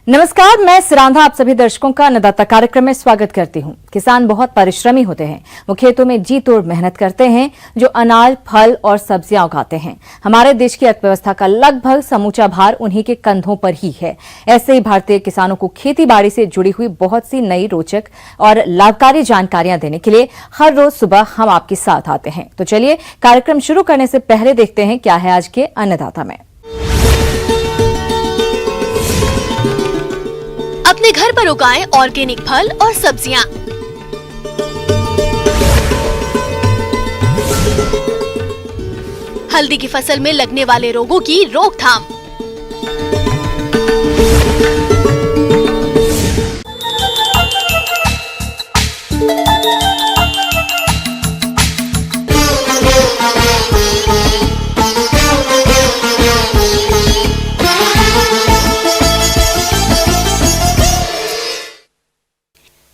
नमस्कार, मैं सिरांधा आप सभी दर्शकों का अन्नदाता कार्यक्रम में स्वागत करती हूं। किसान बहुत परिश्रमी होते हैं। वो खेतों में जी तोड़ मेहनत करते हैं, जो अनाज, फल और सब्जियां उगाते हैं। हमारे देश की अर्थव्यवस्था का लगभग समूचा भार उन्हीं के कंधों पर ही है। ऐसे ही भारतीय किसानों को खेती बाड़ी से जुड़ी हुई बहुत सी नई, रोचक और लाभकारी जानकारियां देने के लिए हर रोज सुबह हम आपके साथ आते हैं। तो चलिए कार्यक्रम शुरू करने से पहले देखते हैं क्या है आज के अन्नदाता में। अपने घर पर उगाएं ऑर्गेनिक फल और सब्जियां। हल्दी की फसल में लगने वाले रोगों की रोकथाम।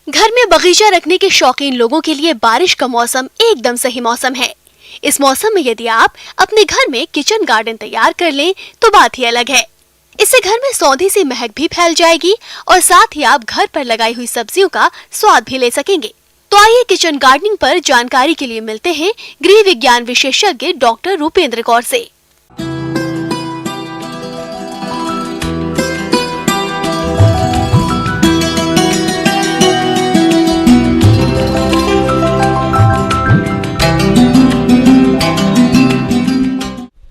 घर में बगीचा रखने के शौकीन लोगों के लिए बारिश का मौसम एकदम सही मौसम है। इस मौसम में यदि आप अपने घर में किचन गार्डन तैयार कर लें तो बात ही अलग है। इससे घर में सौंधी सी महक भी फैल जाएगी और साथ ही आप घर पर लगाई हुई सब्जियों का स्वाद भी ले सकेंगे। तो आइए किचन गार्डनिंग पर जानकारी के लिए मिलते हैं गृह विज्ञान विशेषज्ञ डॉक्टर रूपेंद्र कौर से।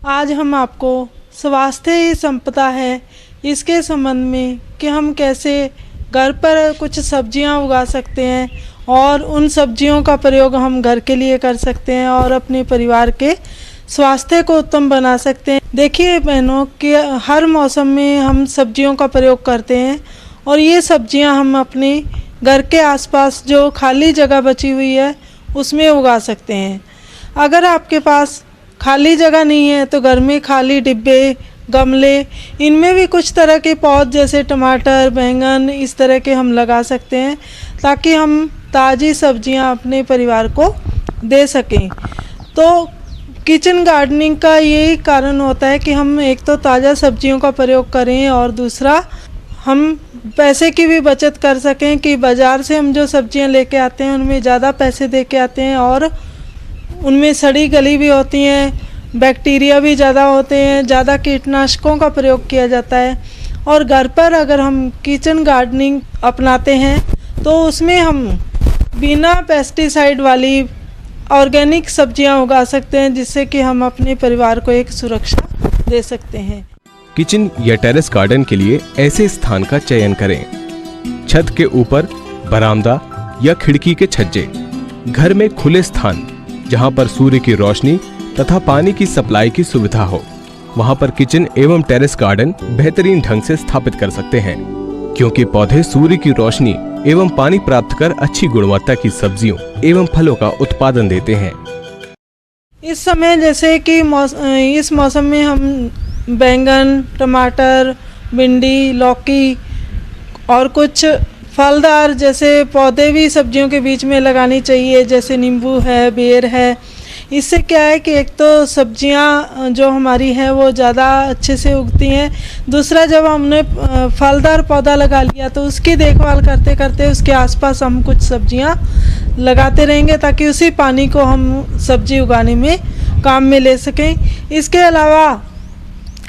आज हम आपको स्वास्थ्य ही संपदा है इसके संबंध में कि हम कैसे घर पर कुछ सब्जियां उगा सकते हैं और उन सब्जियों का प्रयोग हम घर के लिए कर सकते हैं और अपने परिवार के स्वास्थ्य को उत्तम बना सकते हैं। देखिए बहनों कि हर मौसम में हम सब्जियों का प्रयोग करते हैं और ये सब्जियां हम अपने घर के आसपास जो खाली जगह बची हुई है उसमें उगा सकते हैं। अगर आपके पास खाली जगह नहीं है तो घर में खाली डिब्बे, गमले, इनमें भी कुछ तरह के पौध जैसे टमाटर, बैंगन इस तरह के हम लगा सकते हैं ताकि हम ताज़ी सब्जियां अपने परिवार को दे सकें। तो किचन गार्डनिंग का यही कारण होता है कि हम एक तो ताज़ा सब्जियों का प्रयोग करें और दूसरा हम पैसे की भी बचत कर सकें कि बाज़ार से हम जो सब्जियां लेके आते हैं उनमें ज़्यादा पैसे दे के आते हैं और उनमें सड़ी गली भी होती हैं, बैक्टीरिया भी ज़्यादा होते हैं, ज़्यादा कीटनाशकों का प्रयोग किया जाता है। और घर पर अगर हम किचन गार्डनिंग अपनाते हैं तो उसमें हम बिना पेस्टिसाइड वाली ऑर्गेनिक सब्जियां उगा सकते हैं जिससे कि हम अपने परिवार को एक सुरक्षा दे सकते हैं। किचन या टेरेस गार्डन के लिए ऐसे स्थान का चयन करें। छत के ऊपर, बरामदा या खिड़की के छज्जे। घर में खुले स्थान जहां पर सूर्य की रोशनी तथा पानी की सप्लाई की सुविधा हो, वहां पर किचन एवं टेरेस गार्डन बेहतरीन ढंग से स्थापित कर सकते हैं, क्योंकि पौधे सूर्य की रोशनी एवं पानी प्राप्त कर अच्छी गुणवत्ता की सब्जियों एवं फलों का उत्पादन देते हैं। इस समय जैसे कि इस मौसम में हम बैंगन, टमाटर, भिंडी, लौकी और कुछ फलदार जैसे पौधे भी सब्जियों के बीच में लगानी चाहिए, जैसे नींबू है, बेर है। इससे क्या है कि एक तो सब्जियां जो हमारी हैं वो ज़्यादा अच्छे से उगती हैं। दूसरा, जब हमने फलदार पौधा लगा लिया तो उसकी देखभाल करते करते उसके आसपास हम कुछ सब्जियां लगाते रहेंगे ताकि उसी पानी को हम सब्जी उगाने में काम में ले सकें। इसके अलावा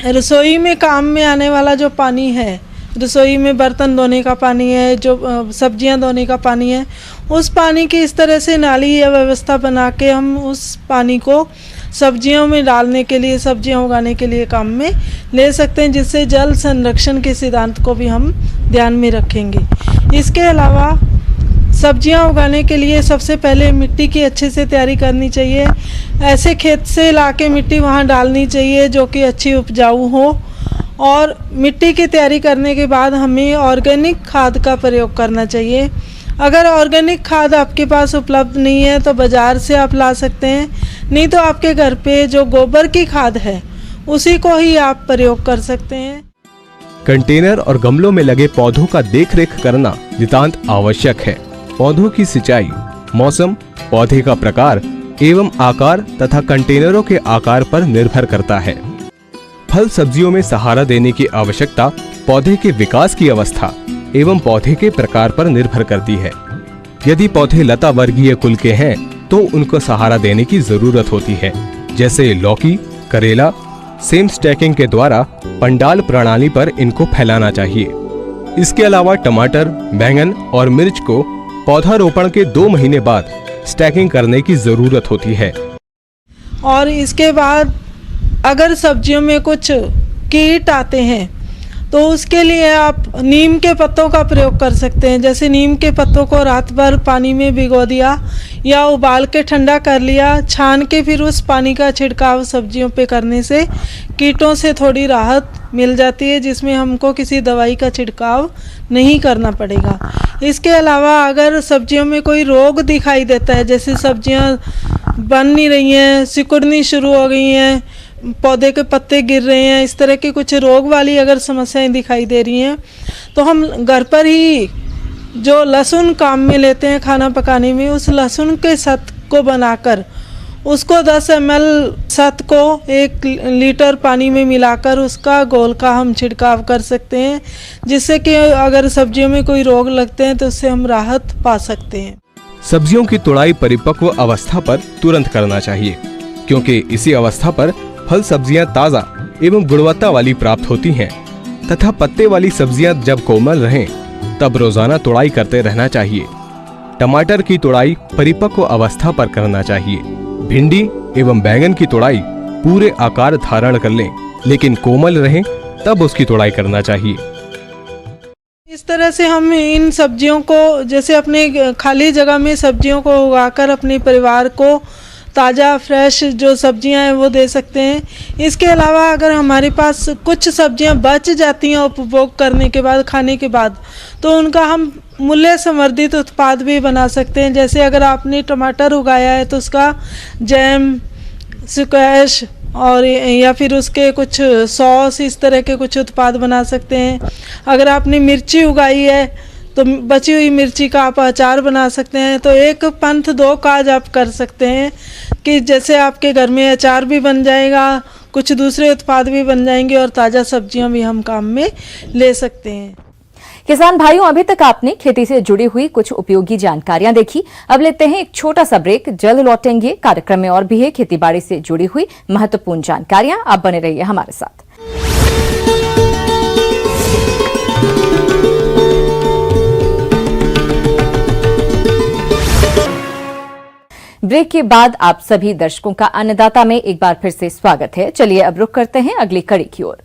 रसोई में काम में आने वाला जो पानी है, रसोई में बर्तन धोने का पानी है, जो सब्जियां धोने का पानी है, उस पानी की इस तरह से नाली या व्यवस्था बना के हम उस पानी को सब्जियों में डालने के लिए, सब्जियां उगाने के लिए काम में ले सकते हैं, जिससे जल संरक्षण के सिद्धांत को भी हम ध्यान में रखेंगे। इसके अलावा सब्जियां उगाने के लिए सबसे पहले मिट्टी की अच्छे से तैयारी करनी चाहिए। ऐसे खेत से लाके मिट्टी वहाँ डालनी चाहिए जो कि अच्छी उपजाऊ हो। और मिट्टी की तैयारी करने के बाद हमें ऑर्गेनिक खाद का प्रयोग करना चाहिए। अगर ऑर्गेनिक खाद आपके पास उपलब्ध नहीं है तो बाज़ार से आप ला सकते हैं, नहीं तो आपके घर पे जो गोबर की खाद है उसी को ही आप प्रयोग कर सकते हैं। कंटेनर और गमलों में लगे पौधों का देखरेख करना नितांत आवश्यक है। पौधों की सिंचाई मौसम, पौधे का प्रकार एवं आकार तथा कंटेनरों के आकार पर निर्भर करता है। फल सब्जियों में सहारा देने की आवश्यकता पौधे के विकास की अवस्था एवं पौधे के प्रकार पर निर्भर करती है। यदि पौधे लता वर्गीय कुल के हैं तो उनको सहारा देने की जरूरत होती है, जैसे लौकी, करेला। सेम स्टैकिंग के द्वारा पंडाल प्रणाली पर इनको फैलाना चाहिए। इसके अलावा टमाटर, बैंगन और मिर्च को पौधारोपण के 2 महीने बाद स्टैकिंग करने की जरूरत होती है। और इसके बाद अगर सब्जियों में कुछ कीट आते हैं तो उसके लिए आप नीम के पत्तों का प्रयोग कर सकते हैं। जैसे नीम के पत्तों को रात भर पानी में भिगो दिया या उबाल के ठंडा कर लिया, छान के फिर उस पानी का छिड़काव सब्जियों पे करने से कीटों से थोड़ी राहत मिल जाती है, जिसमें हमको किसी दवाई का छिड़काव नहीं करना पड़ेगा। इसके अलावा अगर सब्जियों में कोई रोग दिखाई देता है, जैसे सब्जियां बन नहीं रही हैं, सिकुड़नी शुरू हो गई हैं, पौधे के पत्ते गिर रहे हैं, इस तरह की कुछ रोग वाली अगर समस्याएं दिखाई दे रही हैं तो हम घर पर ही जो लहसुन काम में लेते हैं खाना पकाने में, उस लहसुन के सत को बनाकर उसको 10 ml सत को 1 लीटर पानी में मिलाकर उसका घोल का हम छिड़काव कर सकते हैं, जिससे कि अगर सब्जियों में कोई रोग लगते हैं तो उससे हम राहत पा सकते हैं। सब्जियों की तुड़ाई परिपक्व अवस्था पर तुरंत करना चाहिए, क्योंकि इसी अवस्था पर फल सब्जियां ताजा एवं गुणवत्ता वाली प्राप्त होती हैं तथा पत्ते वाली सब्जियां जब कोमल रहें तब रोजाना तुड़ाई करते रहना चाहिए। टमाटर की तुड़ाई परिपक्व अवस्था पर करना चाहिए। भिंडी एवं बैंगन की तुड़ाई पूरे आकार धारण कर लें, लेकिन कोमल रहें तब उसकी तुड़ाई करना चाहिए। इस तरह से हम इन सब्जियों को, जैसे अपने खाली जगह में सब्जियों को उगाकर अपने परिवार को ताज़ा फ्रेश जो सब्जियां हैं वो दे सकते हैं। इसके अलावा अगर हमारे पास कुछ सब्जियां बच जाती हैं उपभोग करने के बाद, खाने के बाद, तो उनका हम मूल्य संवर्धित उत्पाद भी बना सकते हैं। जैसे अगर आपने टमाटर उगाया है तो उसका जैम, स्क्वैश और या फिर उसके कुछ सॉस, इस तरह के कुछ उत्पाद बना सकते हैं। अगर आपने मिर्ची उगाई है तो बची हुई मिर्ची का आप अचार बना सकते हैं। तो एक पंथ 2 काज आप कर सकते हैं कि जैसे आपके घर में अचार भी बन जाएगा, कुछ दूसरे उत्पाद भी बन जाएंगे और ताज़ा सब्जियां भी हम काम में ले सकते हैं। किसान भाइयों, अभी तक आपने खेती से जुड़ी हुई कुछ उपयोगी जानकारियां देखी। अब लेते हैं एक छोटा सा ब्रेक, जल्द लौटेंगे। कार्यक्रम में और भी है खेतीबाड़ी से जुड़ी हुई महत्वपूर्ण जानकारियां। आप बने रहिए हमारे साथ। ब्रेक के बाद आप सभी दर्शकों का अन्नदाता में एक बार फिर से स्वागत है। चलिए अब रुख करते हैं अगली कड़ी की ओर।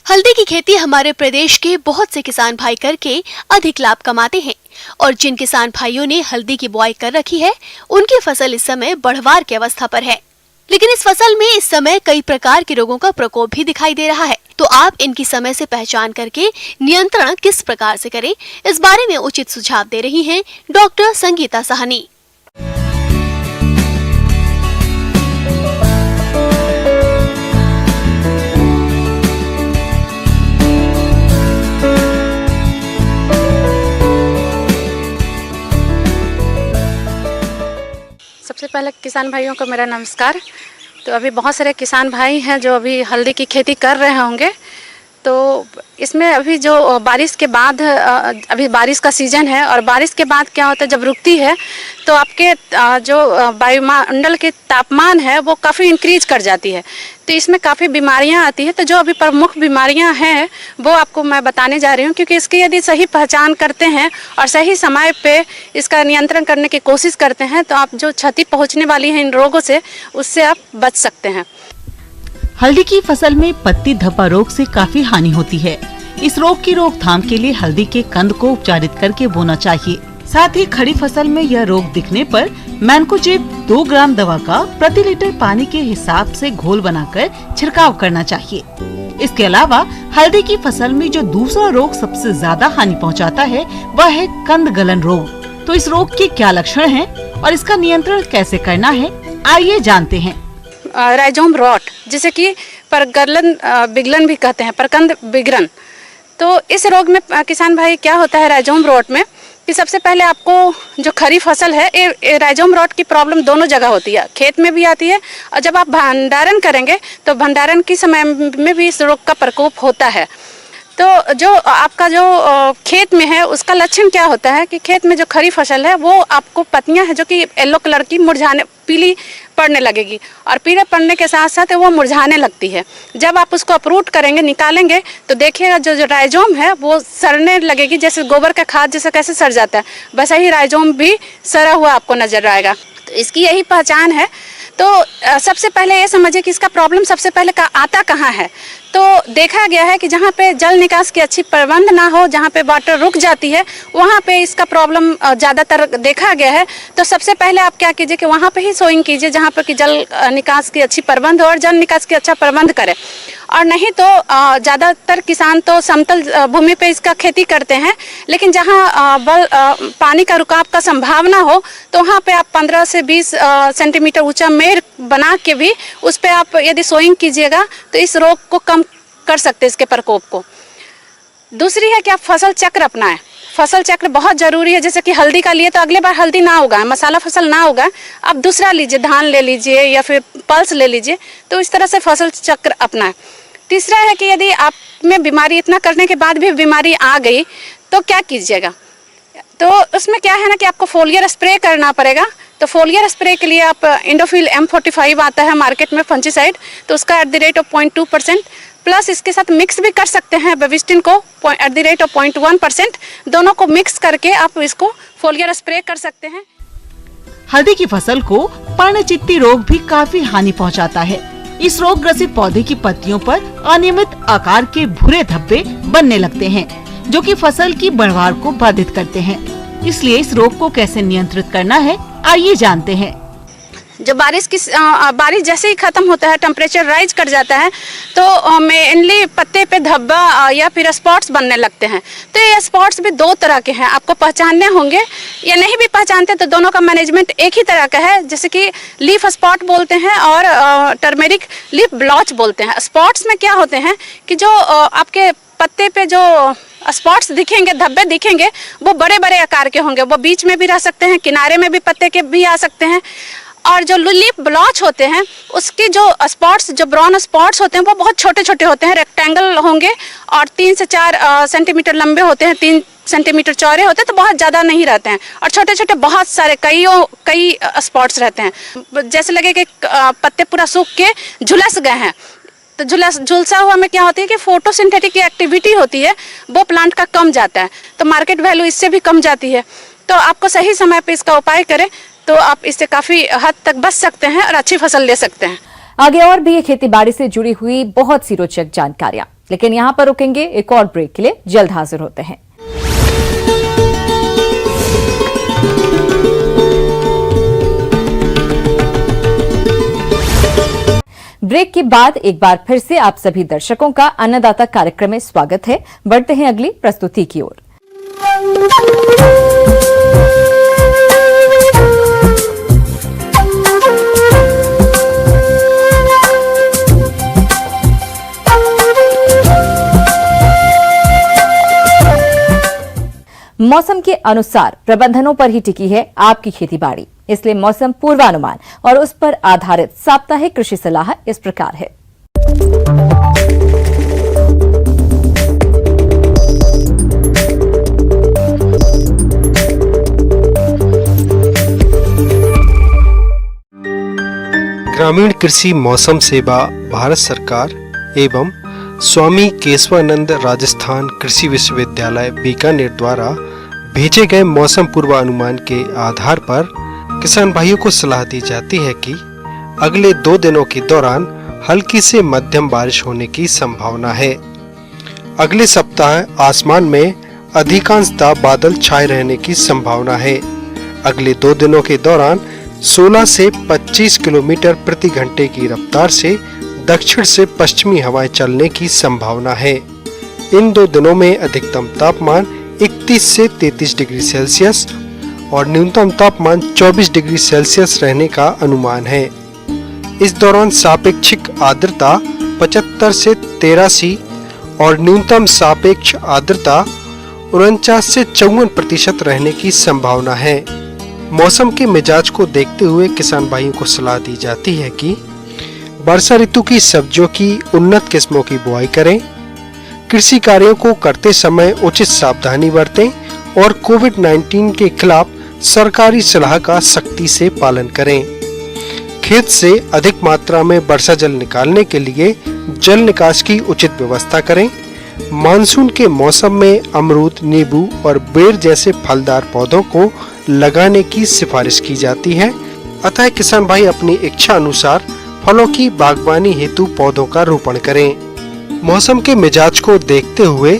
हल्दी की खेती हमारे प्रदेश के बहुत से किसान भाई करके अधिक लाभ कमाते हैं और जिन किसान भाइयों ने हल्दी की बुआई कर रखी है उनकी फसल इस समय बढ़वार की अवस्था पर है। लेकिन इस फसल में इस समय कई प्रकार के रोगों का प्रकोप भी दिखाई दे रहा है, तो आप इनकी समय से पहचान करके नियंत्रण किस प्रकार से करें, इस बारे में उचित सुझाव दे रही हैं डॉक्टर संगीता साहनी। सबसे पहले किसान भाइयों को मेरा नमस्कार। तो अभी बहुत सारे किसान भाई हैं जो अभी हल्दी की खेती कर रहे होंगे। तो इसमें अभी जो बारिश के बाद, अभी बारिश का सीज़न है और बारिश के बाद क्या होता है, जब रुकती है तो आपके जो वायुमंडल के तापमान है वो काफ़ी इंक्रीज कर जाती है, तो इसमें काफ़ी बीमारियां आती है। तो जो अभी प्रमुख बीमारियां हैं वो आपको मैं बताने जा रही हूं, क्योंकि इसकी यदि सही पहचान करते हैं और सही समय पे इसका नियंत्रण करने की कोशिश करते हैं तो आप जो क्षति पहुँचने वाली है इन रोगों से, उससे आप बच सकते हैं। हल्दी की फसल में पत्ती धब्बा रोग से काफी हानि होती है। इस रोग की रोकथाम के लिए हल्दी के कंद को उपचारित करके बोना चाहिए। साथ ही खड़ी फसल में यह रोग दिखने पर मैनकोजेब 2 ग्राम दवा का प्रति लीटर पानी के हिसाब से घोल बनाकर छिड़काव करना चाहिए। इसके अलावा हल्दी की फसल में जो दूसरा रोग सबसे ज्यादा हानि पहुंचाता है वह है कंद गलन रोग। तो इस रोग के क्या लक्षण हैं और इसका नियंत्रण कैसे करना है, आइए जानते हैं। राइजोम रॉट, जिसे कि परगलन बिगलन भी कहते हैं, परकंद बिगरन। तो इस रोग में किसान भाई क्या होता है राइजोम रॉट में कि सबसे पहले आपको जो खरीफ फसल है, ये राइजोम रॉट की प्रॉब्लम दोनों जगह होती है, खेत में भी आती है और जब आप भंडारण करेंगे तो भंडारण के समय में भी इस रोग का प्रकोप होता है। तो जो आपका जो खेत में है उसका लक्षण क्या होता है कि खेत में जो खरीफ फसल है वो आपको पत्तियां हैं जो कि येलो कलर की मुरझाने, पीली पड़ने लगेगी और पीले पड़ने के साथ साथ वो मुरझाने लगती है। जब आप उसको अपरूट करेंगे, निकालेंगे तो देखिएगा जो राइजोम है वो सड़ने लगेगी, जैसे गोबर का खाद जैसे कैसे सड़ जाता है वैसा ही राइजोम भी सड़ा हुआ आपको नजर आएगा। तो इसकी यही पहचान है। तो सबसे पहले ये समझिए कि इसका प्रॉब्लम सबसे पहले आता कहाँ है। तो देखा गया है कि जहाँ पे जल निकास की अच्छी प्रबंध ना हो, जहाँ पे वाटर रुक जाती है, वहाँ पे इसका प्रॉब्लम ज़्यादातर देखा गया है। तो सबसे पहले आप क्या कीजिए कि वहाँ पे ही सोइंग कीजिए जहाँ पे कि जल निकास की अच्छी प्रबंध हो और जल निकास की अच्छा प्रबंध करें। और नहीं तो ज़्यादातर किसान तो समतल भूमि पे इसका खेती करते हैं, लेकिन जहाँ पानी का रुकाव का संभावना हो तो वहाँ पे आप 15 से 20 सेंटीमीटर ऊंचा मेड़ बना के भी उस पर आप यदि सोइंग कीजिएगा तो इस रोग को कम कर सकते हैं, इसके प्रकोप को। दूसरी है कि आप फसल चक्र अपनाएं। फसल चक्र बहुत जरूरी है। जैसे कि हल्दी का लिए तो अगले बार हल्दी ना उगाए, मसाला फसल ना उगाए, आप दूसरा लीजिए, धान ले लीजिए या फिर पल्स ले लीजिए। तो इस तरह से फसल चक्र अपनाएं। तीसरा है कि यदि आप में बीमारी, इतना करने के बाद भी बीमारी आ गई तो क्या कीजिएगा। तो उसमें क्या है ना कि आपको फोलियर स्प्रे करना पड़ेगा। तो फोलियर स्प्रे के लिए आप इंडोफिल M45 आता है मार्केट में फंजीसाइड, तो उसका @0.2% प्लस इसके साथ मिक्स भी कर सकते हैं बेविस्टिन को @0.1%। दोनों को मिक्स करके आप इसको फोलियर स्प्रे कर सकते हैं। हल्दी की फसल को पर्णचित्ती रोग भी काफी हानि पहुंचाता है। इस रोग ग्रसित पौधे की पत्तियों पर अनियमित आकार के भूरे धब्बे बनने लगते हैं, जो कि फसल की बढ़वार को बाधित करते हैं। इसलिए इस रोग को कैसे नियंत्रित करना है, आइए जानते हैं। जो बारिश जैसे ही खत्म होता है, टेम्परेचर राइज कर जाता है, तो मेनली पत्ते पे धब्बा या फिर स्पॉट्स बनने लगते हैं। तो ये स्पॉट्स भी दो तरह के हैं, आपको पहचानने होंगे या नहीं भी पहचानते तो दोनों का मैनेजमेंट एक ही तरह का है। जैसे कि लीफ स्पॉट बोलते हैं और टर्मेरिक लीफ ब्लॉच बोलते हैं। स्पॉट्स में क्या होते हैं कि जो आपके पत्ते पे जो स्पॉट्स दिखेंगे, धब्बे दिखेंगे, वो बड़े बड़े आकार के होंगे। वो बीच में भी रह सकते हैं, किनारे में भी पत्ते के भी आ सकते हैं। और जो लीफ ब्लॉच होते हैं उसके जो स्पॉट्स, जो ब्राउन स्पॉट्स होते हैं, वो बहुत छोटे छोटे होते हैं, रेक्टेंगल होंगे और 3 से 4 सेंटीमीटर लंबे होते हैं, 3 सेंटीमीटर चौड़े होते हैं, तो बहुत ज़्यादा नहीं रहते हैं। और छोटे छोटे बहुत सारे कई स्पॉट्स रहते हैं, जैसे लगे कि पत्ते पूरा सूख के झुलस गए हैं। तो झुलसा हुआ में क्या होती है कि फोटोसिंथेटिक की एक्टिविटी होती है, वो प्लांट का कम जाता है, तो मार्केट वैल्यू इससे भी कम जाती है। तो आपको सही समय पे इसका उपाय करें तो आप इससे काफी हद तक बच सकते हैं और अच्छी फसल ले सकते हैं। आगे और भी ये खेती बाड़ी से जुड़ी हुई बहुत सी रोचक जानकारियां, लेकिन यहां पर रुकेंगे, एक और ब्रेक के लिए जल्द हाजिर होते हैं। ब्रेक के बाद एक बार फिर से आप सभी दर्शकों का अन्नदाता कार्यक्रम में स्वागत है। बढ़ते हैं अगली प्रस्तुति की ओर। मौसम के अनुसार प्रबंधनों पर ही टिकी है आपकी खेतीबाड़ी, इसलिए मौसम पूर्वानुमान और उस पर आधारित साप्ताहिक कृषि सलाह इस प्रकार है। ग्रामीण कृषि मौसम सेवा भारत सरकार एवं स्वामी केशवानंद राजस्थान कृषि विश्वविद्यालय बीकानेर द्वारा भेजे गए मौसम पूर्वानुमान के आधार पर किसान भाइयों को सलाह दी जाती है कि अगले 2 दिनों के दौरान हल्की से मध्यम बारिश होने की संभावना है। अगले सप्ताह आसमान में अधिकांशतः बादल छाए रहने की संभावना है। अगले 2 दिनों के दौरान 16 से 25 किलोमीटर प्रति घंटे की रफ्तार से दक्षिण से पश्चिमी हवाएं चलने की संभावना है। इन 2 दिनों में अधिकतम तापमान 31 से 33 डिग्री सेल्सियस और न्यूनतम तापमान 24 डिग्री सेल्सियस रहने का अनुमान है। इस दौरान सापेक्षिक आर्द्रता 75 से 83 और न्यूनतम सापेक्ष आर्द्रता 49 से 54% रहने की संभावना है। मौसम के मिजाज को देखते हुए किसान भाइयों को सलाह दी जाती है कि वर्षा ऋतु की सब्जियों की उन्नत किस्मों की बुआई करें, कृषि कार्यों को करते समय उचित सावधानी बरतें और कोविड-19 के खिलाफ सरकारी सलाह का सख्ती से पालन करें। खेत से अधिक मात्रा में वर्षा जल निकालने के लिए जल निकास की उचित व्यवस्था करें। मानसून के मौसम में अमरूद, नींबू और बेर जैसे फलदार पौधों को लगाने की सिफारिश की जाती है। अतः किसान भाई अपनी इच्छा अनुसार फलों की बागवानी हेतु पौधों का रोपण करें। मौसम के मिजाज को देखते हुए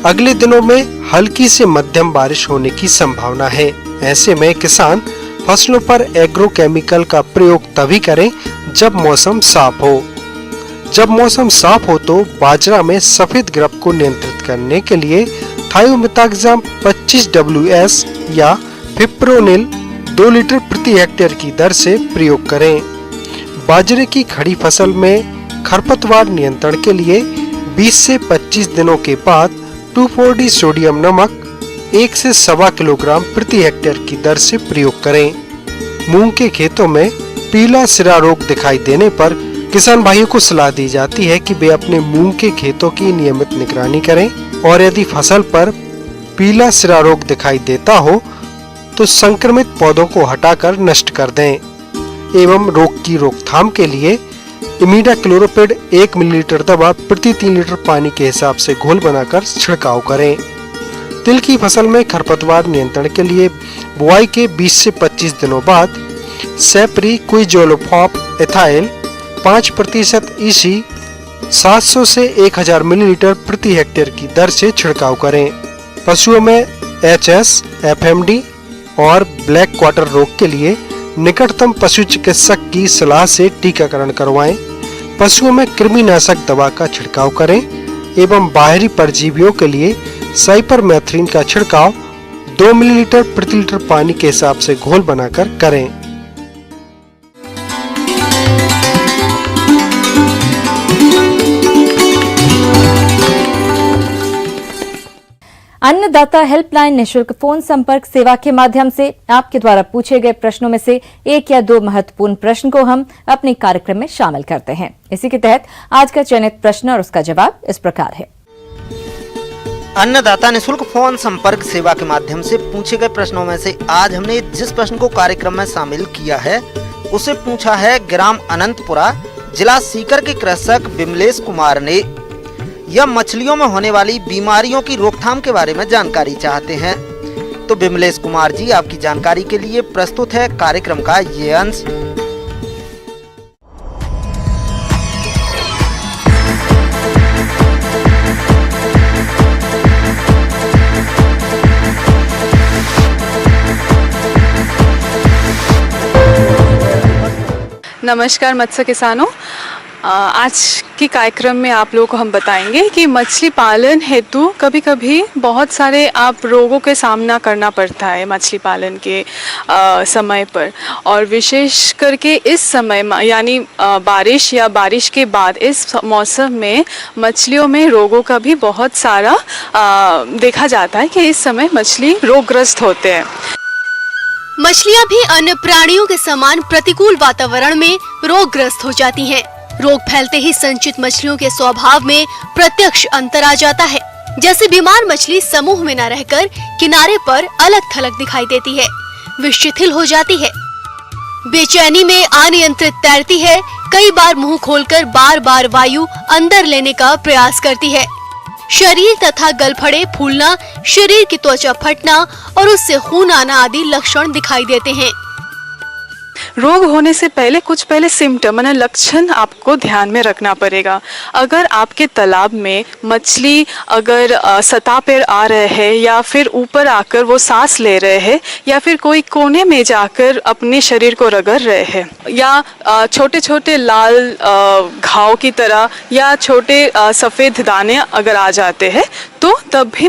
अगले दिनों में हल्की से मध्यम बारिश होने की संभावना है। ऐसे में किसान फसलों पर एग्रोकेमिकल का प्रयोग तभी करें जब मौसम साफ हो। जब मौसम साफ हो तो बाजरा में सफेद ग्रब को नियंत्रित करने के लिए थायोमेथाक्साम 25 WS या फिप्रोनिल 2 लीटर प्रति हेक्टेयर की दर से प्रयोग करें। बाजरे की खड़ी फसल में खरपतवार नियंत्रण के लिए 20 से 25 दिनों के बाद 2,4-D सोडियम नमक 1 से 1.25 किलोग्राम प्रति हेक्टेयर की दर से प्रयोग करें। मूंग के खेतों में पीला सिरा रोग दिखाई देने पर किसान भाइयों को सलाह दी जाती है कि वे अपने मूंग के खेतों की नियमित निगरानी करें और यदि फसल पर पीला सिरा रोग दिखाई देता हो तो संक्रमित पौधों को हटाकर नष्ट कर दें एवं रोग की रोकथाम के लिए इमिडाक्लोप्रिड 1 मिलीलीटर दवा प्रति 3 लीटर पानी के हिसाब से घोल बनाकर छिड़काव करें। तिल की फसल में खरपतवार नियंत्रण के लिए बुआई के 20 से 25 दिनों बाद सेप्री क्विजोलोफॉप एथाइल 5% EC 700 से 1000 मिलीलीटर प्रति हेक्टेयर की दर से छिड़काव करें। पशुओं में HS, FMD और ब्लैक क्वार्टर रोग के लिए निकटतम पशु चिकित्सक की सलाह से टीकाकरण करवाएं। पशुओं में कृमिनाशक दवा का छिड़काव करें एवं बाहरी परजीवियों के लिए साइपरमेथ्रिन का छिड़काव 2 मिलीलीटर प्रति लीटर पानी के हिसाब से घोल बनाकर करें। अन्नदाता हेल्पलाइन निशुल्क फोन संपर्क सेवा के माध्यम से आपके द्वारा पूछे गए प्रश्नों में से 1 या 2 महत्वपूर्ण प्रश्न को हम अपने कार्यक्रम में शामिल करते हैं। इसी के तहत आज का चयनित प्रश्न और उसका जवाब इस प्रकार है। अन्नदाता निशुल्क फोन संपर्क सेवा के माध्यम से पूछे गए प्रश्नों में से आज हमने जिस प्रश्न को कार्यक्रम में शामिल किया है उसे पूछा है ग्राम अनंतपुरा, जिला सीकर के कृषक विमलेश कुमार ने। यह मछलियों में होने वाली बीमारियों की रोकथाम के बारे में जानकारी चाहते हैं। तो विमलेश कुमार जी, आपकी जानकारी के लिए प्रस्तुत है कार्यक्रम का ये अंश। नमस्कार मत्स्य किसानों, आज के कार्यक्रम में आप लोगों को हम बताएंगे कि मछली पालन हेतु कभी कभी बहुत सारे आप रोगों के सामना करना पड़ता है मछली पालन के समय पर, और विशेष करके इस समय यानी बारिश या बारिश के बाद इस मौसम में मछलियों में रोगों का भी बहुत सारा देखा जाता है कि इस समय मछली रोगग्रस्त होते हैं। मछलियां भी अन्य प्राणियों के समान प्रतिकूल वातावरण में रोगग्रस्त हो जाती हैं। रोग फैलते ही संचित मछलियों के स्वभाव में प्रत्यक्ष अंतर आ जाता है। जैसे बीमार मछली समूह में न रहकर किनारे पर अलग थलग दिखाई देती है, वे शिथिल हो जाती है, बेचैनी में अनियंत्रित तैरती है, कई बार मुंह खोलकर बार बार वायु अंदर लेने का प्रयास करती है। शरीर तथा गलफड़े फूलना, शरीर की त्वचा फटना और उससे खून आना आदि लक्षण दिखाई देते हैं। रोग होने से पहले कुछ सिम्टम माने लक्षण आपको ध्यान में रखना पड़ेगा। अगर आपके तालाब में मछली अगर सतह पर आ रहे हैं या फिर ऊपर आकर वो सांस ले रहे हैं या फिर कोई कोने में जाकर अपने शरीर को रगड़ रहे हैं या छोटे छोटे लाल घाव की तरह या छोटे सफ़ेद दाने अगर आ जाते हैं तो तब भी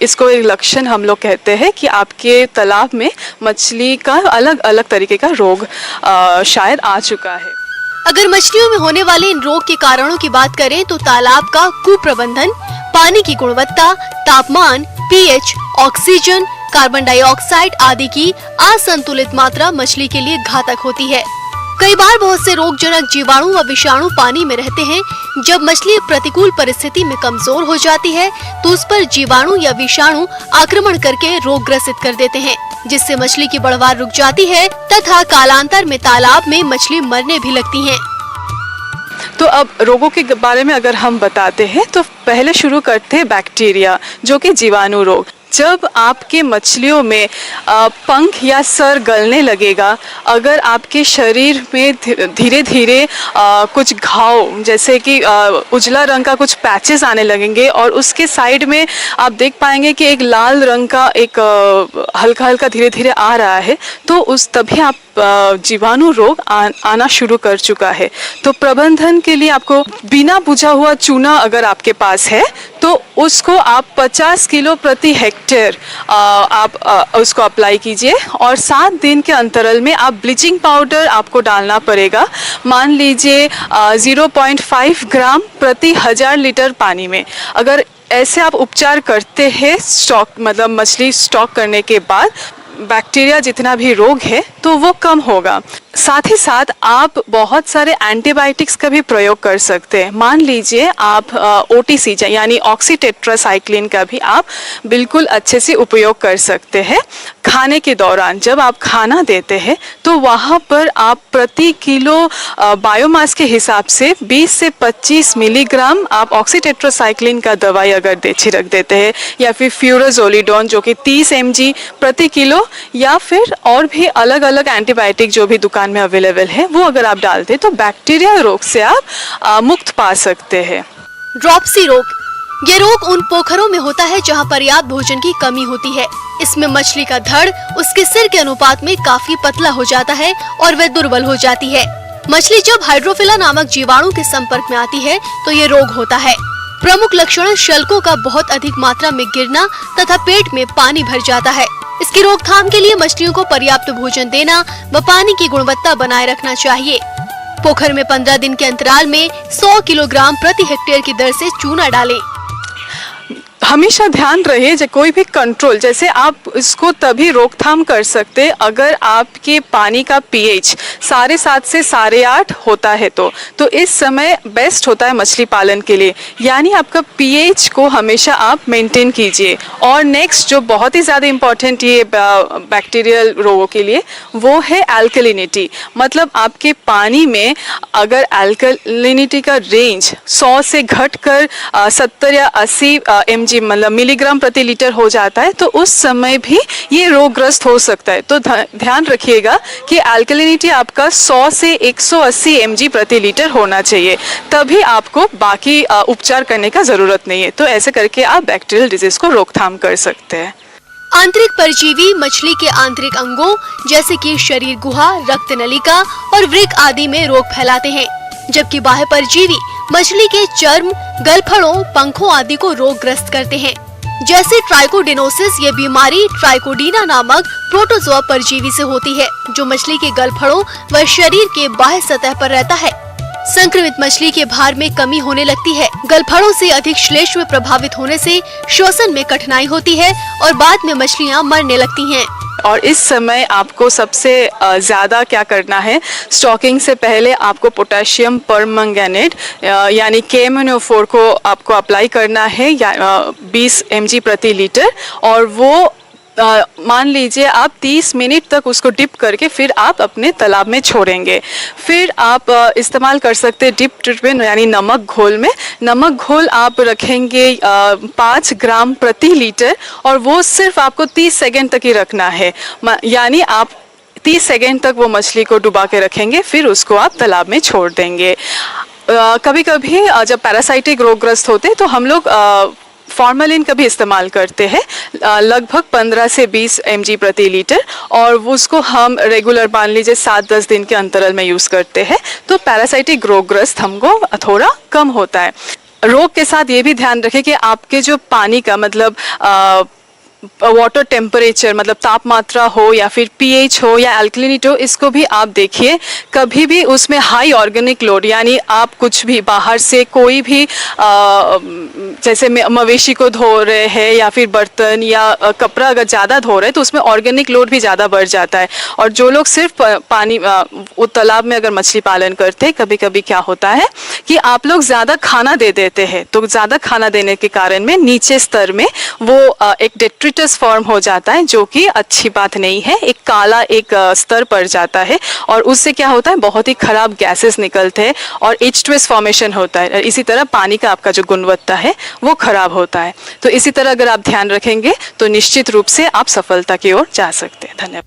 इसको एक लक्षण हम लोग कहते हैं कि आपके तालाब में मछली का अलग अलग तरीके का रोग शायद आ चुका है। अगर मछलियों में होने वाले इन रोग के कारणों की बात करें तो तालाब का कुप्रबंधन, पानी की गुणवत्ता, तापमान, पीएच, ऑक्सीजन, कार्बन डाइऑक्साइड आदि की असंतुलित मात्रा मछली के लिए घातक होती है। कई बार बहुत से रोगजनक जीवाणु व विषाणु पानी में रहते हैं। जब मछली प्रतिकूल परिस्थिति में कमजोर हो जाती है तो उस पर जीवाणु या विषाणु आक्रमण करके रोग ग्रसित कर देते हैं, जिससे मछली की बढ़वार रुक जाती है तथा कालांतर में तालाब में मछली मरने भी लगती हैं। तो अब रोगों के बारे में अगर हम बताते हैं तो पहले शुरू करते हैं बैक्टीरिया, जो कि जीवाणु रोग। जब आपके मछलियों में पंख या सर गलने लगेगा, अगर आपके शरीर में धीरे धीरे कुछ घाव जैसे कि उजला रंग का कुछ पैचेस आने लगेंगे और उसके साइड में आप देख पाएंगे कि एक लाल रंग का एक हल्का हल्का धीरे धीरे आ रहा है, तो उस तभी आप जीवाणु रोग आना शुरू कर चुका है। तो प्रबंधन के लिए आपको बिना बुझा हुआ चूना अगर आपके पास है तो उसको आप 50 किलो प्रति हेक्टेयर आप उसको अप्लाई कीजिए और 7 दिन के अंतराल में आप ब्लीचिंग पाउडर आपको डालना पड़ेगा। मान लीजिए 0.5 ग्राम प्रति 1000 लीटर पानी में। अगर ऐसे आप उपचार करते हैं स्टॉक मतलब मछली स्टॉक करने के बाद, बैक्टीरिया जितना भी रोग है तो वो कम होगा। साथ ही साथ आप बहुत सारे एंटीबायोटिक्स का भी प्रयोग कर सकते हैं। मान लीजिए आप OTC यानी ऑक्सीटेट्रासाइक्लिन का भी आप बिल्कुल अच्छे से उपयोग कर सकते हैं। खाने के दौरान जब आप खाना देते हैं तो वहाँ पर आप प्रति किलो बायोमास के हिसाब से 20 से 25 मिलीग्राम आप ऑक्सीटेट्रासाइक्लिन का दवाई अगर छिड़क देते हैं, या फिर फ्यूराजोलिडोन जो कि 30 mg प्रति किलो, या फिर और भी अलग अलग एंटीबायोटिक जो भी दुकान में अवेलेबल है वो अगर आप डालते हैं तो बैक्टीरिया रोग से आप मुक्त पा सकते हैं। ड्रॉपसी रोग, ये रोग उन पोखरों में होता है जहां पर्याप्त भोजन की कमी होती है। इसमें मछली का धड़ उसके सिर के अनुपात में काफी पतला हो जाता है और वह दुर्बल हो जाती है। मछली जब हाइड्रोफिला नामक जीवाणु के संपर्क में आती है तो ये रोग होता है। प्रमुख लक्षण शल्कों का बहुत अधिक मात्रा में गिरना तथा पेट में पानी भर जाता है। इसकी रोकथाम के लिए मछलियों को पर्याप्त भोजन देना व पानी की गुणवत्ता बनाए रखना चाहिए। पोखर में 15 दिन के अंतराल में 100 किलोग्राम प्रति हेक्टेयर की दर से चूना डालें। हमेशा ध्यान रहे जो कोई भी कंट्रोल, जैसे आप इसको तभी रोकथाम कर सकते अगर आपके पानी का पीएच 7.5 से 8.5 होता है तो इस समय बेस्ट होता है मछली पालन के लिए। यानी आपका पीएच को हमेशा आप मेंटेन कीजिए। और नेक्स्ट जो बहुत ही ज़्यादा इम्पोर्टेंट ये बैक्टीरियल रोगों के लिए वो है अल्कलिनिटी। मतलब आपके पानी में अगर अल्कलिनिटी का रेंज 100 से घटकर 70 या 80 mg मतलब मिलीग्राम प्रति लीटर हो जाता है तो उस समय भी ये रोगग्रस्त हो सकता है। तो ध्यान रखिएगा कि अल्कलिनिटी आपका 100 से 180 mg प्रति लीटर होना चाहिए, तभी आपको बाकी उपचार करने का जरूरत नहीं है। तो ऐसे करके आप बैक्टीरियल डिजीज को रोकथाम कर सकते हैं। आंतरिक परजीवी मछली के आंतरिक अंगों जैसे कि शरीर गुहा, रक्त नलिका और वृक्क आदि में रोग फैलाते हैं, जबकि बाह्य परजीवी मछली के चर्म, गलफड़ों, पंखों आदि को रोगग्रस्त करते हैं। जैसे ट्राइकोडिनोसिस, ये बीमारी ट्राइकोडीना नामक प्रोटोजोआ परजीवी से होती है जो मछली के गलफड़ों व शरीर के बाह्य सतह पर रहता है। संक्रमित मछली के भार में कमी होने लगती है। गलफड़ों से अधिक श्लेष्म प्रभावित होने से श्वसन में कठिनाई होती है और बाद में मछलियां मरने लगती हैं। और इस समय आपको सबसे ज़्यादा क्या करना है, स्टॉकिंग से पहले आपको पोटेशियम परमंगनेट यानी KMnO4 को आपको अप्लाई करना है 20 mg प्रति लीटर। और वो मान लीजिए आप 30 मिनट तक उसको डिप करके फिर आप अपने तालाब में छोड़ेंगे। फिर आप इस्तेमाल कर सकते हैं डिप ट्रीटमेंट यानी नमक घोल में। नमक घोल आप रखेंगे 5 ग्राम प्रति लीटर और वो सिर्फ आपको 30 सेकेंड तक ही रखना है। यानी आप 30 सेकेंड तक वो मछली को डुबा के रखेंगे, फिर उसको आप तालाब में छोड़ देंगे। कभी कभी जब पैरासाइटिक रोगग्रस्त होते हैं तो हम लोग फॉर्मेलिन का भी इस्तेमाल करते हैं लगभग 15 से 20 mg प्रति लीटर, और उसको हम रेगुलर मान लीजिए 7-10 दिन के अंतराल में यूज़ करते हैं तो पैरासाइटिक रोगग्रस्त हमको थोड़ा कम होता है। रोग के साथ ये भी ध्यान रखें कि आपके जो पानी का मतलब वाटर टेम्परेचर मतलब तापमात्रा हो या फिर पीएच हो या अल्कलिनिटी हो, इसको भी आप देखिए। कभी भी उसमें हाई ऑर्गेनिक लोड यानी आप कुछ भी बाहर से कोई भी जैसे मवेशी को धो रहे हैं या फिर बर्तन या कपड़ा अगर ज़्यादा धो रहे हैं तो उसमें ऑर्गेनिक लोड भी ज़्यादा बढ़ जाता है। और जो लोग सिर्फ पानी उस तालाब में अगर मछली पालन करते हैं, कभी कभी क्या होता है कि आप लोग ज़्यादा खाना दे देते हैं, तो ज़्यादा खाना देने के कारण में नीचे स्तर में वो एक डेट्रिटस फॉर्म हो जाता है, जो कि अच्छी बात नहीं है। एक काला एक स्तर पड़ जाता है और उससे क्या होता है, बहुत ही खराब गैसेस निकलते हैं और H2S फॉर्मेशन होता है। इसी तरह पानी का आपका जो गुणवत्ता है वो खराब होता है। तो इसी तरह अगर आप ध्यान रखेंगे तो निश्चित रूप से आप सफलता की ओर जा सकते हैं। धन्यवाद।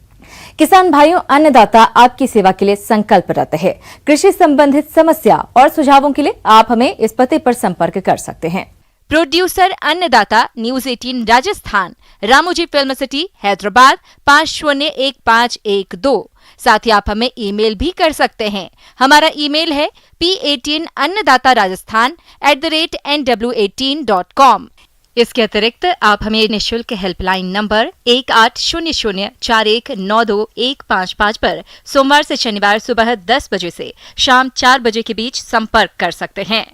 किसान भाइयों, अन्नदाता आपकी सेवा के लिए संकल्परत है। कृषि संबंधित समस्या और सुझावों के लिए आप हमें इस पते पर संपर्क कर सकते हैं। प्रोड्यूसर अन्नदाता, news 18 Rajasthan, Ramoji film city, Hyderabad 501512। साथ ही आप हमें ईमेल भी कर सकते हैं। हमारा ईमेल है p18annadatarajasthan@nw18.com। इसके अतिरिक्त आप हमें निःशुल्क हेल्पलाइन नंबर 18004192-155 पर सोमवार से शनिवार सुबह 10 बजे से शाम 4 बजे के बीच संपर्क कर सकते हैं।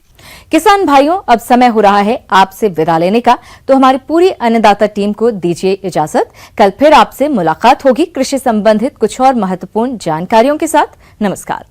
किसान भाइयों, अब समय हो रहा है आपसे विदा लेने का, तो हमारी पूरी अन्नदाता टीम को दीजिए इजाजत। कल फिर आपसे मुलाकात होगी कृषि संबंधित कुछ और महत्वपूर्ण जानकारियों के साथ। नमस्कार।